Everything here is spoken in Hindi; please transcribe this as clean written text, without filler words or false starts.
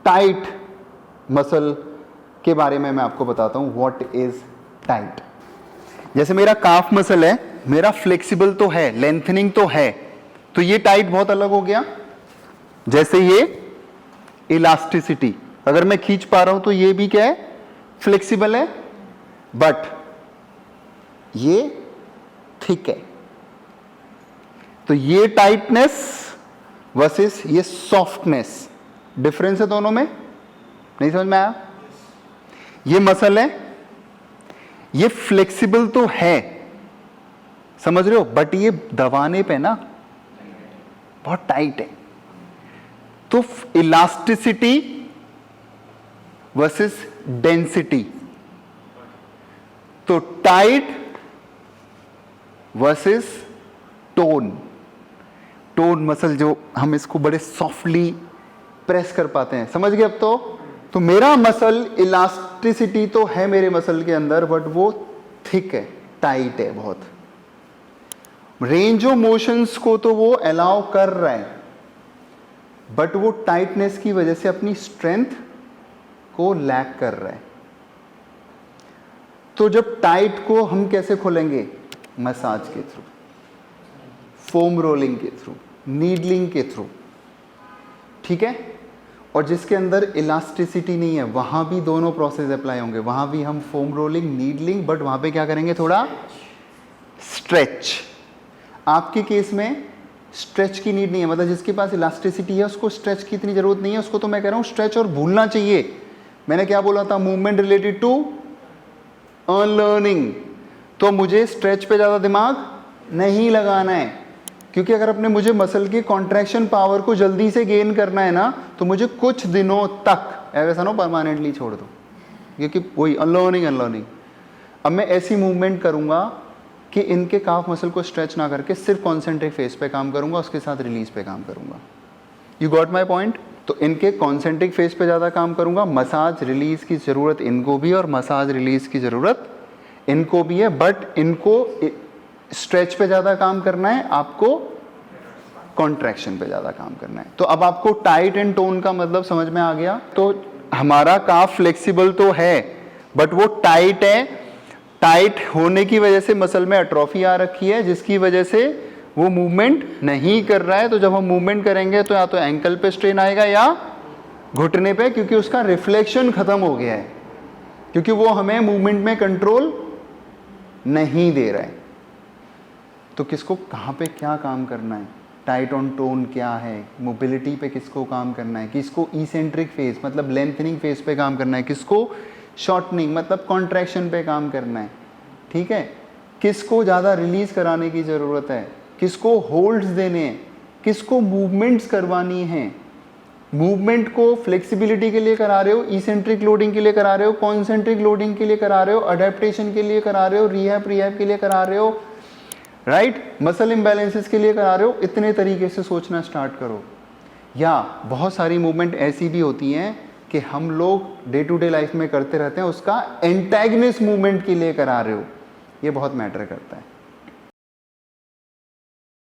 टाइट मसल के बारे में मैं आपको बताता हूं, व्हाट इज टाइट। जैसे मेरा काफ मसल है, मेरा फ्लेक्सिबल तो है, लेंथनिंग तो है, तो ये टाइट बहुत अलग हो गया। जैसे ये इलास्टिसिटी, अगर मैं खींच पा रहा हूं तो ये भी क्या है, फ्लेक्सिबल है, बट ये थिक है। तो ये टाइटनेस वर्सेस ये सॉफ्टनेस, डिफरेंस है दोनों में। नहीं समझ में आया? ये मसल है, ये फ्लेक्सिबल तो है, समझ रहे हो, बट ये दबाने पे ना बहुत टाइट है। तो इलास्टिसिटी वर्सेस डेंसिटी, तो tight versus tone. Tone muscle जो हम इसको बड़े सॉफ्टली प्रेस कर पाते हैं, समझ गए अब तो मेरा मसल इलास्टिसिटी तो है मेरे मसल के अंदर, बट वो थिक है, टाइट है बहुत। रेंज ऑफ मोशंस को तो वो अलाउ कर रहा है, बट वो टाइटनेस की वजह से अपनी स्ट्रेंथ को लैक कर रहा है। तो जब टाइट को हम कैसे खोलेंगे? मसाज के थ्रू, फोम रोलिंग के थ्रू, नीडलिंग के थ्रू, ठीक है। और जिसके अंदर इलास्टिसिटी नहीं है, वहां भी दोनों प्रोसेस अप्लाई होंगे, वहां भी हम फोम रोलिंग, नीडलिंग, बट वहां पे क्या करेंगे, थोड़ा स्ट्रेच। आपके केस में स्ट्रेच की नीड नहीं है, मतलब जिसके पास इलास्टिसिटी है उसको स्ट्रेच की इतनी जरूरत नहीं है, उसको तो मैं कह रहा हूं स्ट्रेच और भूलना चाहिए। मैंने क्या बोला था, मूवमेंट रिलेटेड टू अनलर्निंग, तो मुझे स्ट्रेच पे ज्यादा दिमाग नहीं लगाना है, क्योंकि अगर अपने मुझे मसल की कॉन्ट्रैक्शन पावर को जल्दी से गेन करना है ना, तो मुझे कुछ दिनों तक, ऐसा ना परमानेंटली छोड़ दो, क्योंकि वही अनलर्निंग। अब मैं ऐसी मूवमेंट करूंगा कि इनके काफ मसल को स्ट्रेच ना करके सिर्फ कॉन्सेंट्रिक फेस पे काम करूंगा, उसके साथ रिलीज पे काम करूंगा। You got my point? तो इनके कॉन्सेंट्रिक फेस पे ज़्यादा काम करूंगा, मसाज रिलीज की ज़रूरत इनको भी और मसाज रिलीज की ज़रूरत इनको भी है, बट इनको स्ट्रेच पे ज़्यादा काम करना है, आपको कॉन्ट्रैक्शन पे ज़्यादा काम करना है। तो अब आपको टाइट एंड टोन का मतलब समझ में आ गया। तो हमारा काफ फ्लेक्सिबल तो है, बट वो टाइट है, टाइट होने की वजह से मसल में एट्रोफी आ रखी है, जिसकी वजह से वो मूवमेंट नहीं कर रहा है। तो जब हम मूवमेंट करेंगे तो या तो एंकल पे स्ट्रेन आएगा या घुटने पे, क्योंकि उसका रिफ्लेक्शन खत्म हो गया है, क्योंकि वो हमें मूवमेंट में कंट्रोल नहीं दे रहा है। तो किसको कहाँ पे क्या काम करना है, टाइट ऑन टोन क्या है, मोबिलिटी पे किसको काम करना है, किसको इसेंट्रिक फेस मतलब लेंथनिंग फेस पे काम करना है, किसको शॉर्टनिंग मतलब कॉन्ट्रैक्शन पे काम करना है, ठीक है, किसको ज़्यादा रिलीज कराने की ज़रूरत है, किसको होल्ड्स देने हैं, किसको मूवमेंट्स करवानी है। मूवमेंट को फ्लेक्सिबिलिटी के लिए करा रहे हो, इसेंट्रिक लोडिंग के लिए करा रहे हो, कॉन्सेंट्रिक लोडिंग के लिए करा रहे हो, अडेप्टेशन के लिए करा रहे हो, रिहैब के लिए करा रहे हो, राइट, मसल इम्बैलेंसेस के लिए करा रहे हो। इतने तरीके से सोचना स्टार्ट करो। या बहुत सारी मूवमेंट ऐसी भी होती हैं कि हम लोग डे टू डे लाइफ में करते रहते हैं, उसका एंटैगनिस्ट मूवमेंट के लिए करा रहे हो, ये बहुत मैटर करता है।